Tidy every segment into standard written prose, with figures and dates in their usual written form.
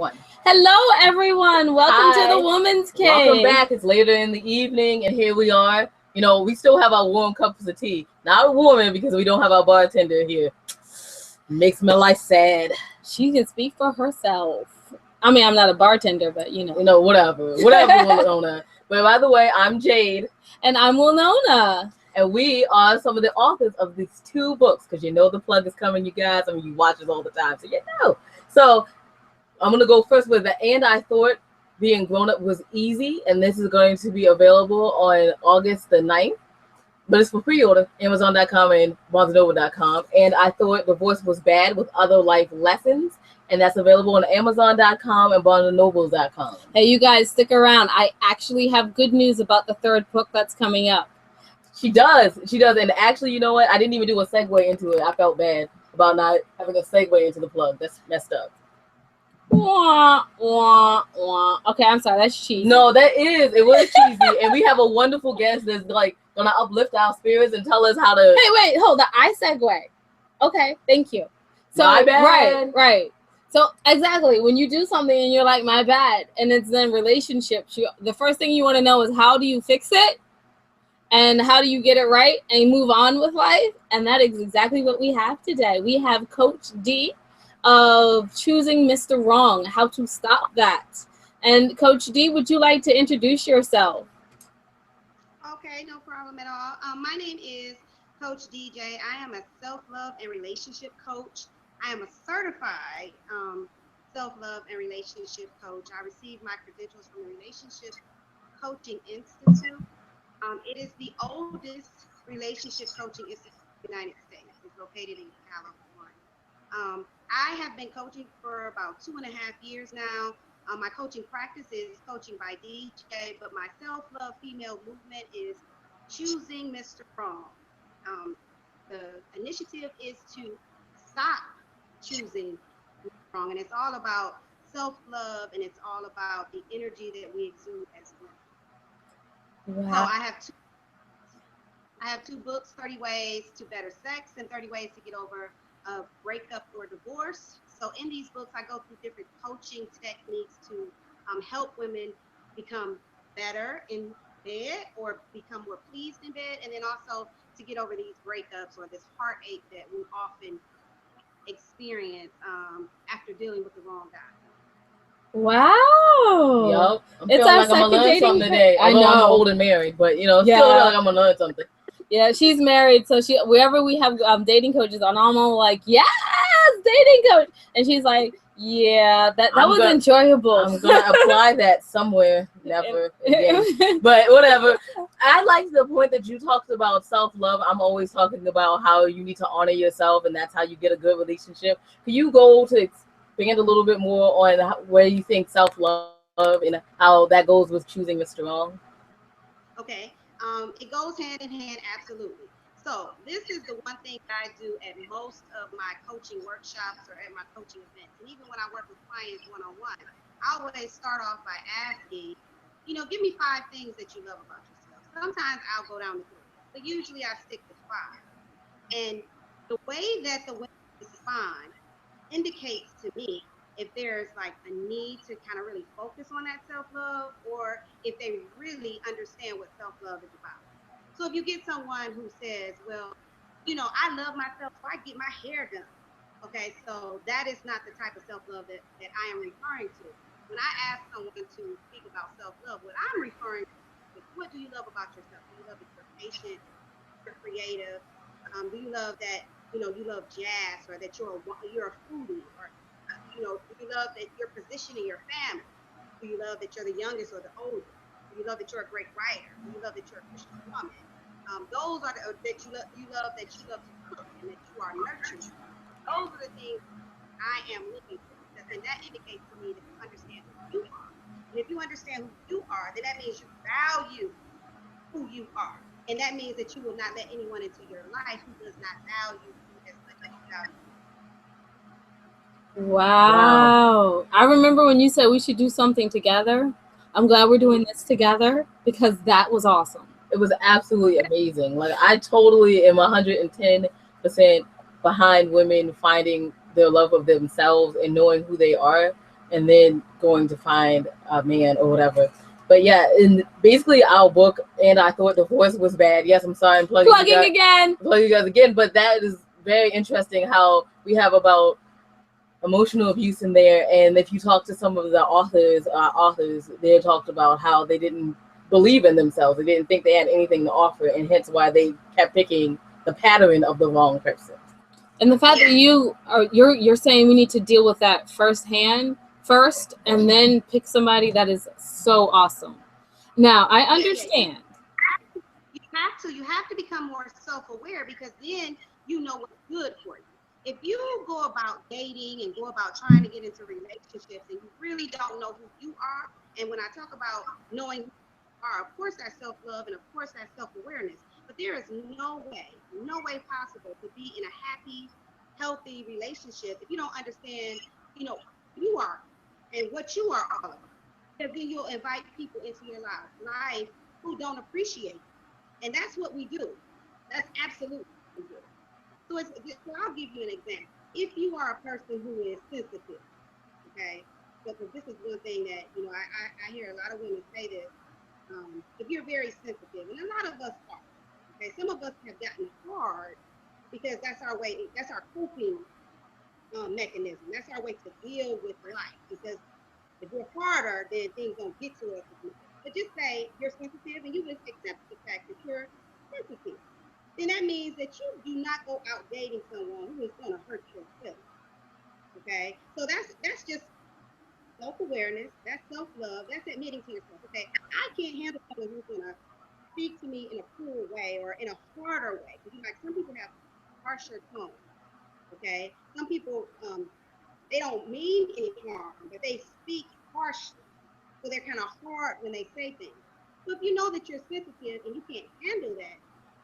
One. Hello, everyone. Welcome to the Woman's Cave. Welcome back. It's later in the evening, and here we are. You know, we still have our warm cups of tea. Not warm because we don't have our bartender here. Makes my life sad. She can speak for herself. I mean, I'm not a bartender, but whatever, Winona. But by the way, I'm Jade, and I'm Winona, and we are some of the authors of these two books. Because the plug is coming, you guys. I mean, you watch us all the time, so you know. So I'm gonna go first with the "And I Thought Being Grown Up Was Easy," and this is going to be available on August the 9th. But it's for pre-order, Amazon.com and BarnesandNoble.com. And I Thought Divorce Was Bad with Other Life Lessons. And that's available on Amazon.com and BarnesandNoble.com. Hey, you guys, stick around. I actually have good news about the third book that's coming up. She does. And actually, you know what? I didn't even do a segue into it. I felt bad about not having a segue into the plug. That's messed up. Wah, wah, wah. Okay, I'm sorry. That's cheesy. No, that is. It was cheesy. And we have a wonderful guest that's like going to uplift our spirits and tell us how to... Hey, wait, hold on. I segue. Okay, thank you. So, my bad. Right. So, exactly. When you do something and you're like, my bad, and it's then relationships, the first thing you want to know is how do you fix it? And how do you get it right and move on with life? And that is exactly what we have today. We have Coach Dee of Choosing Mr. Wrong, how to stop that. And Coach Dee, would you like to introduce yourself? Okay, no problem at all. My name is Coach DJ. I am a self-love and relationship coach. I am a certified self-love and relationship coach. I received my credentials from the Relationship Coaching Institute. It is the oldest relationship coaching institute in the United States. It's located in California. I have been coaching for about 2.5 years now. My coaching practice is coaching by DJ, but my self-love female movement is Choosing Mr. Wrong. The initiative is to stop choosing Mr. Wrong, and it's all about self-love, and it's all about the energy that we exude as women. Wow. So I have two books, 30 Ways to Better Sex and 30 Ways to Get Over a Breakup or Divorce. So in these books, I go through different coaching techniques to help women become better in bed or become more pleased in bed, and then also to get over these breakups or this heartache that we often experience after dealing with the wrong guy. Wow. Yep. I'm feeling like I'm going to learn something today. I know I'm old and married, but still feel like I'm going to learn something. Yeah, she's married, so wherever we have dating coaches on, I'm all like, yes, dating coach. And she's like, yeah, that was enjoyable. I'm going to apply that somewhere. Never again. But whatever. I like the point that you talked about self-love. I'm always talking about how you need to honor yourself, and that's how you get a good relationship. Can you go to expand a little bit more on where you think self-love and how that goes with choosing Mr. Wrong? Okay. It goes hand in hand, absolutely. So this is the one thing I do at most of my coaching workshops or at my coaching events. And even when I work with clients one-on-one, I always start off by asking, give me 5 things that you love about yourself. Sometimes I'll go down to 3, but usually I stick to 5. And the way that the women respond indicates to me if there's like a need to kind of really focus on that self-love, or if they really understand what self-love is about. So if you get someone who says, well, I love myself, so I get my hair done. Okay, so that is not the type of self-love that I am referring to. When I ask someone to speak about self-love, what I'm referring to is, what do you love about yourself? Do you love that you're patient, you're creative? Do you love that, you love jazz, or that you're a foodie, or do you love that your position in your family? Do you love that you're the youngest or the oldest? Do you love that you're a great writer? Do you love that you're a Christian woman? Those are that you love that you love to cook and that you are nurturing. Those are the things I am looking for, and that indicates to me that you understand who you are. And if you understand who you are, then that means you value who you are, and that means that you will not let anyone into your life who does not value you as much as you value. Wow. I remember when you said we should do something together. I'm glad we're doing this together because that was awesome. It was absolutely amazing. Like, I totally am 110% behind women finding their love of themselves and knowing who they are. and then going to find a man or whatever. But yeah, in basically our book, and I thought divorce was bad. Yes, I'm sorry, I'm plugging you guys again, but that is very interesting how we have about emotional abuse in there. And if you talk to some of the authors, they talked about how they didn't believe in themselves. They didn't think they had anything to offer, and hence why they kept picking the pattern of the wrong person. And the fact that you're saying we need to deal with that firsthand first, and then pick somebody, that is so awesome. Now I understand. You have to become more self-aware, because then you know what's good for you. If you go about dating and go about trying to get into relationships and you really don't know who you are, and when I talk about knowing who you are, of course that's self-love and of course that's self-awareness, but there is no way possible to be in a happy, healthy relationship if you don't understand, who you are and what you are all about. Because then you'll invite people into your life who don't appreciate you. And that's what we do. That's absolutely what we do. So I'll give you an example. If you are a person who is sensitive, okay, because this is one thing that, I hear a lot of women say this. If you're very sensitive, and a lot of us are, okay, some of us have gotten hard because that's our way, that's our coping mechanism. That's our way to deal with life. Because if we're harder, then things don't get to us. But just say you're sensitive and you just accept the fact that you're sensitive. Then that means that you do not go out dating someone who is going to hurt your feelings. Okay? So that's just self-awareness. That's self-love. That's admitting to yourself, okay, I can't handle someone who's going to speak to me in a cruel way or in a harder way. Because some people have harsher tones. Okay? Some people, they don't mean any harm, but they speak harshly. So they're kind of hard when they say things. So if you know that you're sensitive and you can't handle that,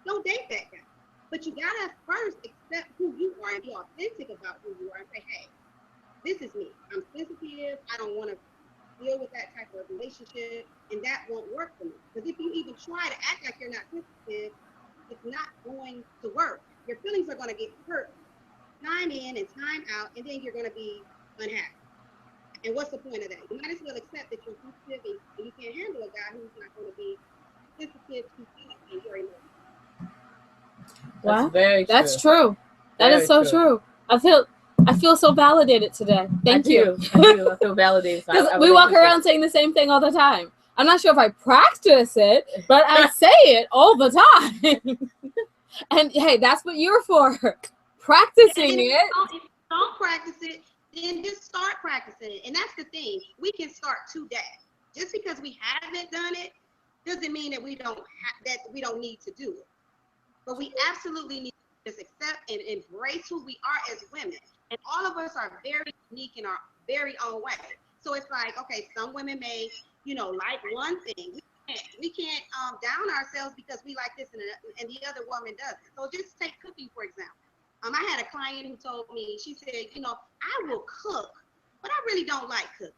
don't date that guy. But you gotta first accept who you are and be authentic about who you are and say, hey, this is me. I'm sensitive. I don't want to deal with that type of relationship, and that won't work for me. Because if you even try to act like you're not sensitive, it's not going to work. Your feelings are going to get hurt time in and time out, and then you're going to be unhappy. And what's the point of that? You might as well accept that you're sensitive and you can't handle a guy who's not going to be sensitive to you and your emotions. Well, very true. That's true. That is so true. I feel so validated today. Thank you. I feel validated. Because we walk around saying the same thing all the time. I'm not sure if I practice it, but I say it all the time. And hey, that's what you're for. Practicing it. If you don't practice it, then just start practicing it. And that's the thing. We can start today. Just because we haven't done it doesn't mean that we don't need to do it. But we absolutely need to just accept and embrace who we are as women. And all of us are very unique in our very own way. So it's like, okay, some women may, like one thing. We can't down ourselves because we like this and the other woman doesn't. So just take cooking, for example. I had a client who told me, she said, I will cook, but I really don't like cooking.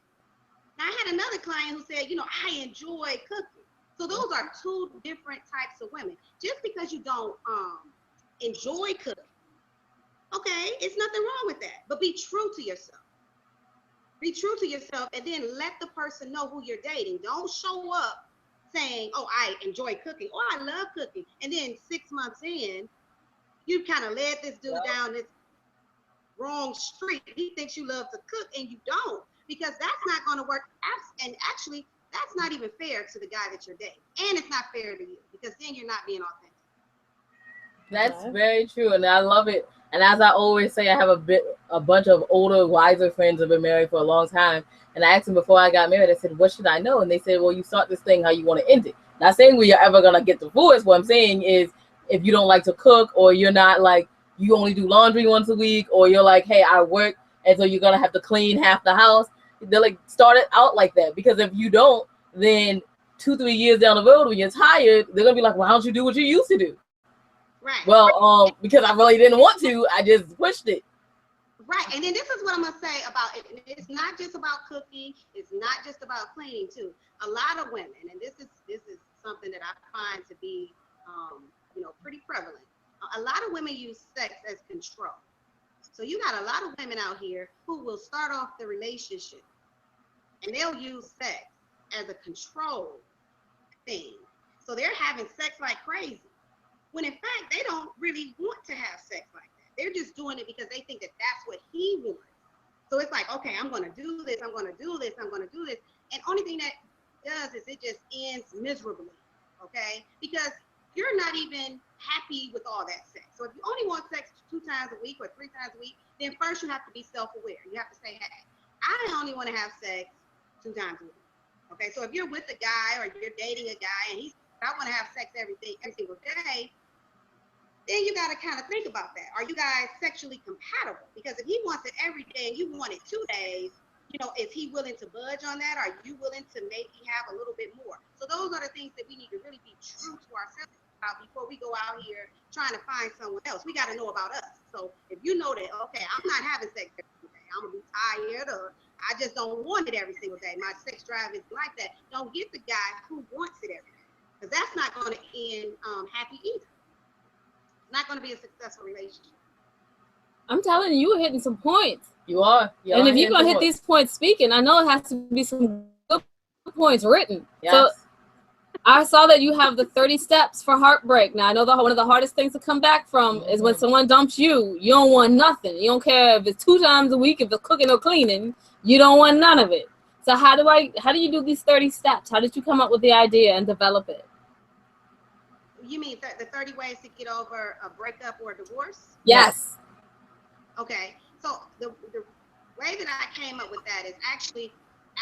Now, I had another client who said, I enjoy cooking. So those are two different types of women. Just because you don't enjoy cooking, okay, it's nothing wrong with that. But be true to yourself. Be true to yourself, and then let the person know who you're dating. Don't show up saying, oh, I enjoy cooking, or I love cooking. And then 6 months in, you kind of led this dude down this wrong street. He thinks you love to cook and you don't, because that's not going to work. And actually, that's not even fair to the guy that you're dating. And it's not fair to you, because then you're not being authentic. That's very true, and I love it. And as I always say, I have a bunch of older, wiser friends who have been married for a long time. And I asked them before I got married, I said, what should I know? And they said, well, you start this thing how you want to end it. Not saying we are ever going to get divorced. What I'm saying is, if you don't like to cook, or you're not like, you only do laundry once a week, or you're like, hey, I work, and so you're going to have to clean half the house. They're like, start it out like that. Because if you don't, then 2-3 years down the road when you're tired, they're going to be like, why don't you do what you used to do? Right. Well, because I really didn't want to, I just pushed it. Right. And then this is what I'm going to say about it. It's not just about cooking. It's not just about cleaning too. A lot of women, and this is something that I find to be, pretty prevalent. A lot of women use sex as control. So you got a lot of women out here who will start off the relationship and they'll use sex as a control thing. So they're having sex like crazy, when in fact they don't really want to have sex like that. They're just doing it because they think that that's what he wants. So it's like, okay, I'm going to do this, I'm going to do this, I'm going to do this. And only thing that does is it just ends miserably, okay? Because you're not even happy with all that sex. So if you only want sex 2 times a week or 3 times a week, then first you have to be self-aware. You have to say, hey, I only want to have sex 2 times a week. Okay, so if you're with a guy or you're dating a guy and he's, I want to have sex every single day, then you got to kind of think about that. Are you guys sexually compatible? Because if he wants it every day and you want it 2 days, you know, is he willing to budge on that? Are you willing to maybe have a little bit more? So those are the things that we need to really be true to ourselves about before we go out here trying to find someone else. We got to know about us. So if you know that, okay, I'm not having sex every day, I'm going to be tired, or I just don't want it every single day, my sex drive is like that, don't get the guy who wants it every day, because that's not going to end happy either. It's not going to be a successful relationship. I'm telling you, you're hitting some points. You are. And if you're going to hit these points speaking, I know it has to be some good points written. Yes. So I saw that you have the 30 steps for heartbreak. Now, I know one of the hardest things to come back from is when someone dumps you. You don't want nothing. You don't care if it's 2 times a week, if it's cooking or cleaning. You don't want none of it. So how do you do these 30 steps? How did you come up with the idea and develop it? You mean the 30 ways to get over a breakup or a divorce? Yes. Okay. So the way that I came up with that is actually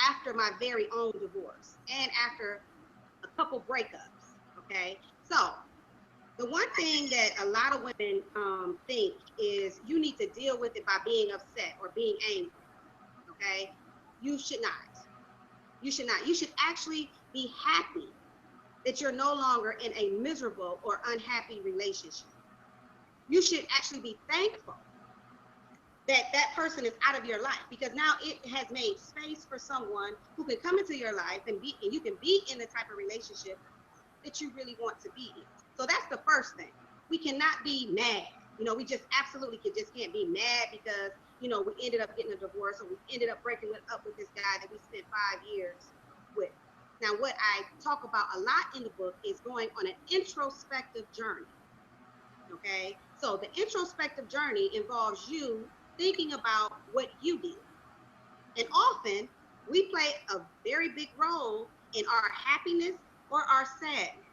after my very own divorce and after a couple breakups. Okay. So the one thing that a lot of women think is you need to deal with it by being upset or being angry. Okay. You should not. You should not. You should actually be happy that you're no longer in a miserable or unhappy relationship. You should actually be thankful that that person is out of your life, because now it has made space for someone who can come into your life and you can be in the type of relationship that you really want to be in. So that's the first thing. We cannot be mad. You know, we just absolutely can't be mad because, you know, we ended up getting a divorce or we ended up breaking up with this guy that we spent 5 years with. Now, what I talk about a lot in the book is going on an introspective journey. Okay, so the introspective journey involves you thinking about what you did. And often we play a very big role in our happiness or our sadness.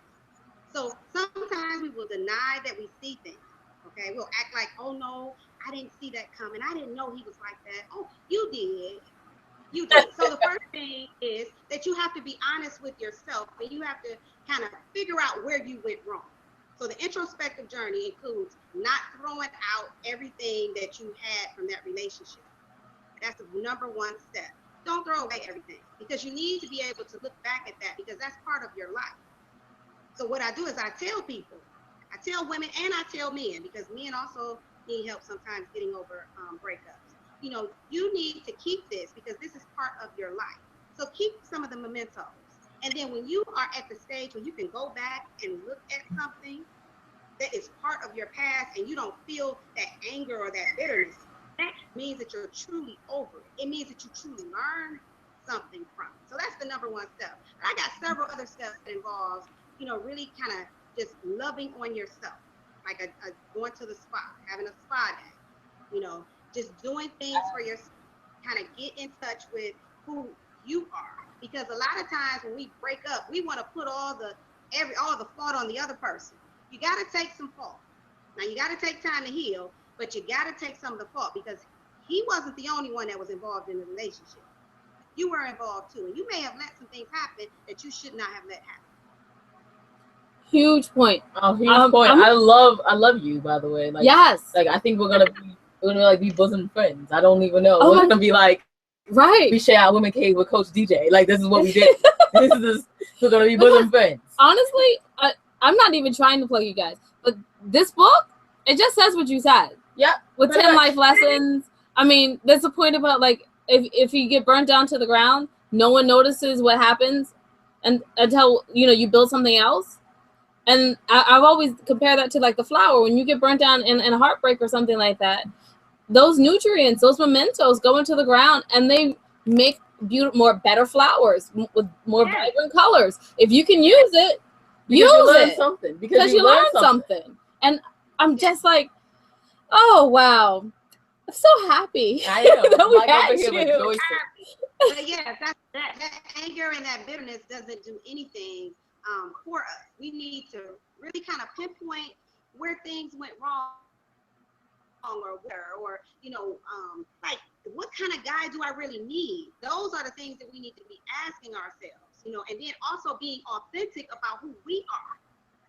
So sometimes we will deny that we see things. Okay, we'll act like, oh no, I didn't see that coming. I didn't know he was like that. Oh, you did. You did. So the first thing is that you have to be honest with yourself, and you have to kind of figure out where you went wrong. So the introspective journey includes not throwing out everything that you had from that relationship. That's the number 1 step. Don't throw away everything, because you need to be able to look back at that, because that's part of your life. So what I do is I tell people, I tell women and I tell men, because men also need help sometimes getting over breakups. You know, you need to keep this because this is part of your life. So keep some of the mementos. And then when you are at the stage where you can go back and look at something that is part of your past and you don't feel that anger or that bitterness, that means that you're truly over it. It means that you truly learn something from it. So that's the number 1 step. I got several other steps that involves, you know, really kind of just loving on yourself, like a going to the spa, having a spa day, you know, just doing things for yourself, kind of get in touch with who you are. Because a lot of times when we break up, we want to put all the fault on the other person. You got to take some fault. Now you got to take time to heal, but you got to take some of the fault, because he wasn't the only one that was involved in the relationship. You were involved too, and you may have let some things happen that you should not have let happen. Huge point. Oh, huge point. I love you, by the way. Like, yes. Like, I think we're gonna be bosom friends. I don't even know. We're gonna be like, right. We share our women cave with Coach DJ. Like, this is what we did. We're gonna be bosom friends. Honestly, I'm not even trying to plug you guys, but this book, it just says what you said. Yeah. With 10 life lessons. I mean, there's a point about, like, if you get burnt down to the ground, no one notices what happens until, you know, you build something else. And I've always compared that to, like, the flower. When you get burnt down in a heartbreak or something like that, those nutrients, those mementos go into the ground, and they make better flowers with more Yes. vibrant colors. If you can use it, Because use you learn it. something. Because you learn something. And I'm just like, oh wow, I'm so happy. I am. that we Like had over here you. rejoicing. But yeah, that anger and that bitterness doesn't do anything for us. We need to really kind of pinpoint where things went wrong or like what kind of guy do I really need? Those are the things that we need to be asking ourselves, and then also being authentic about who we are,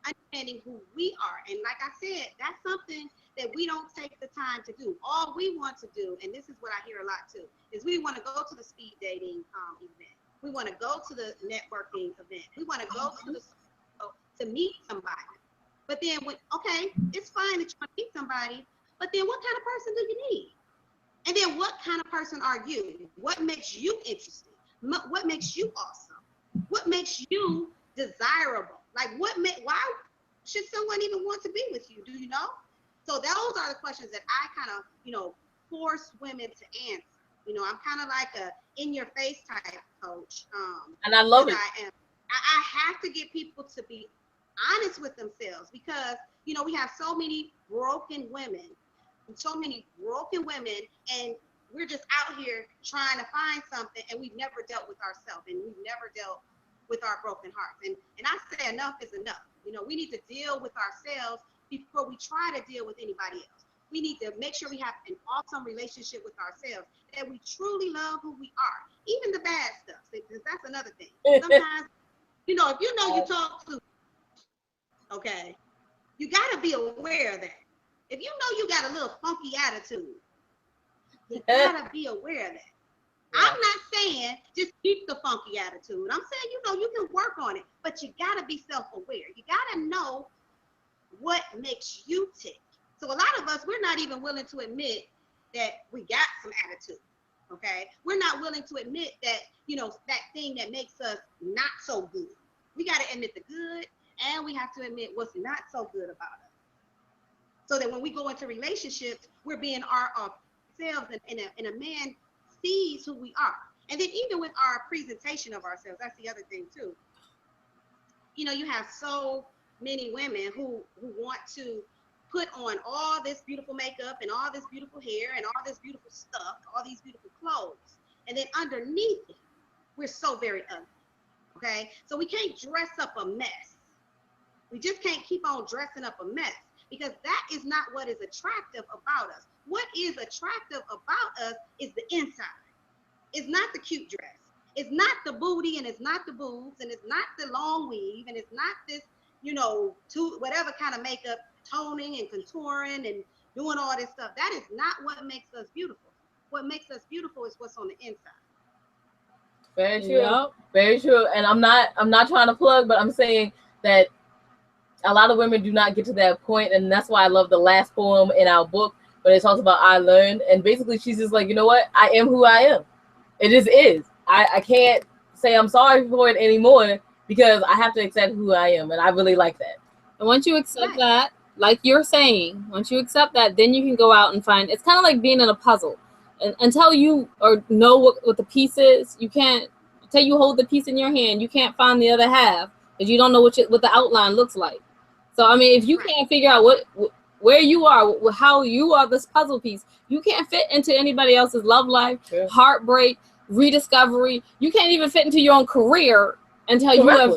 understanding who we are. And like I said, that's something that we don't take the time to do. All we want to do, and this is what I hear a lot too, is we want to go to the speed dating event. We want to go to the networking event. We want to go to the to meet somebody. But then, okay, it's fine that you want to meet somebody, but then what kind of person do you need? And then what kind of person are you? What makes you interesting? What makes you awesome? What makes you desirable? Like why should someone even want to be with you? Do you know? So those are the questions that I kind of, force women to answer. I'm kind of like a in your face type coach. And I love it. I have to get people to be honest with themselves because, we have so many broken women, and we're just out here trying to find something, and we've never dealt with ourselves, and we've never dealt with our broken hearts. And I say enough is enough. We need to deal with ourselves before we try to deal with anybody else. We need to make sure we have an awesome relationship with ourselves, that we truly love who we are, even the bad stuff. Because that's another thing. Sometimes, if you talk to, okay, you got to be aware of that. If you know you got a little funky attitude, you got to be aware of that. Yeah. I'm not saying just keep the funky attitude. I'm saying, you can work on it, but you got to be self-aware. You got to know what makes you tick. So a lot of us, we're not even willing to admit that we got some attitude, okay? We're not willing to admit that, that thing that makes us not so good. We got to admit the good, and we have to admit what's not so good about us. So that when we go into relationships, we're being ourselves, and a man sees who we are. And then even with our presentation of ourselves, that's the other thing too. You have so many women who want to put on all this beautiful makeup and all this beautiful hair and all this beautiful stuff, all these beautiful clothes. And then underneath it, we're so very ugly, okay? So we can't dress up a mess. We just can't keep on dressing up a mess because that is not what is attractive about us. What is attractive about us is the inside. It's not the cute dress. It's not the booty, and it's not the boobs, and it's not the long weave, and it's not this, whatever kind of makeup, toning and contouring and doing all this stuff. That is not what makes us beautiful. What makes us beautiful is what's on the inside. Very true. Yep. Very true. And I'm not trying to plug, but I'm saying that a lot of women do not get to that point, and that's why I love the last poem in our book when it talks about I learned. And basically she's just like, you know what? I am who I am. It just is. I can't say I'm sorry for it anymore because I have to accept who I am, and I really like that. And once you accept that, like you're saying, once you accept that, then you can go out and find. It's kind of like being in a puzzle. And until you or know what the piece is, you can't. Until you hold the piece in your hand, you can't find the other half because you don't know what the outline looks like. So I mean, if you can't figure out where you are, how you are this puzzle piece, you can't fit into anybody else's love life, heartbreak, rediscovery. You can't even fit into your own career until you have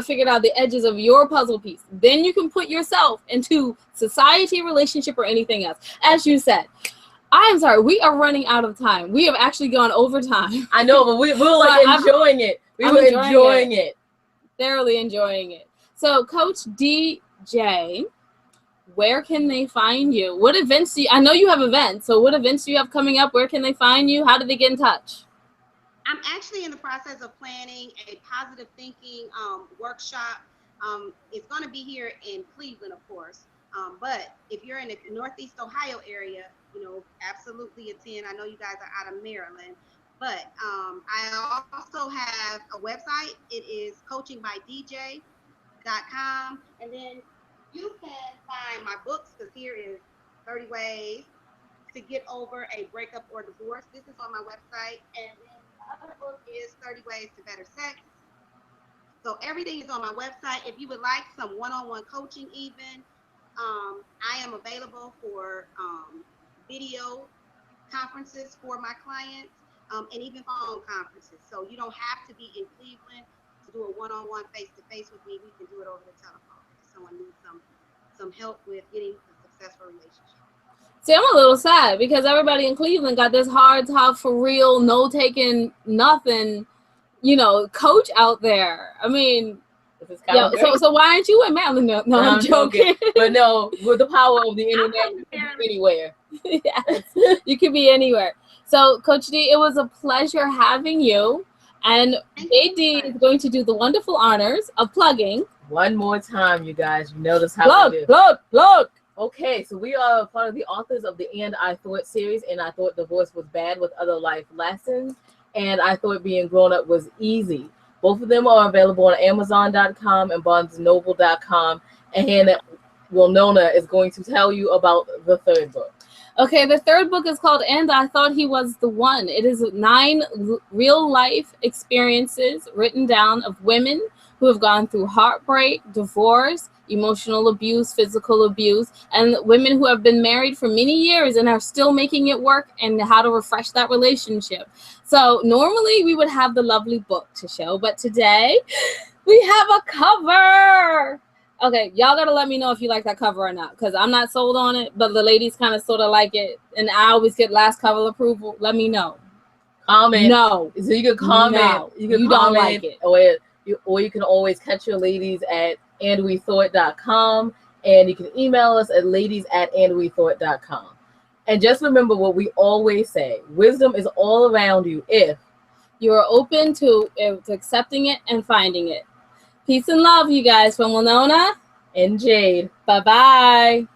figured out the edges of your puzzle piece. Then you can put yourself into society, relationship, or anything else. As you said, I am sorry, we are running out of time. We have actually gone over time. I know, but we're enjoying it. We were enjoying it. Thoroughly enjoying it. So, Coach DJ, where can they find you? What events do you, I know you have events, so what events do you have coming up? Where can they find you? How do they get in touch? I'm actually in the process of planning a positive thinking workshop. It's going to be here in Cleveland, of course. But if you're in the Northeast Ohio area, absolutely attend. I know you guys are out of Maryland. But I also have a website. It is coachingbydj.com. And then you can find my books, because here is 30 Ways to Get Over a Breakup or Divorce. This is on my website. And then other book is 30 Ways to Better Sex. So everything is on my website. If you would like some one-on-one coaching even, I am available for video conferences for my clients and even phone conferences. So you don't have to be in Cleveland to do a one-on-one face-to-face with me. We can do it over the telephone if someone needs some help with getting a successful relationship. See, I'm a little sad because everybody in Cleveland got this hard top for real, no taking nothing, coach out there. I mean, yeah. So why aren't you in Maryland? No, I'm joking. But no, with the power of the internet, you can be anywhere. Yes, you could be anywhere. So, Coach Dee, it was a pleasure having you. And JD is going to do the wonderful honors of plugging. One more time, you guys. You know this how we do. Plug. Okay, so we are part of the authors of the And I Thought series, and I Thought Divorce Was Bad with Other Life Lessons, and I Thought Being Grown Up Was Easy. Both of them are available on Amazon.com and BarnesandNoble.com, and Winona is going to tell you about the third book. Okay, the third book is called And I Thought He Was the One. It is 9 real-life experiences written down of women who have gone through heartbreak, divorce, emotional abuse, physical abuse, and women who have been married for many years and are still making it work and how to refresh that relationship. So normally we would have the lovely book to show, but today we have a cover. Okay, y'all gotta let me know if you like that cover or not, because I'm not sold on it, but the ladies kind of sort of like it, and I always get last cover approval. Let me know. Comment. No. So you can comment. No. You can don't like it. Or you can always catch your ladies at andwethought.com, and you can email us at ladies@andwethought.com. And just remember what we always say: wisdom is all around you if you are open to accepting it and finding it. Peace and love, you guys, from Winona and Jade. Bye-bye.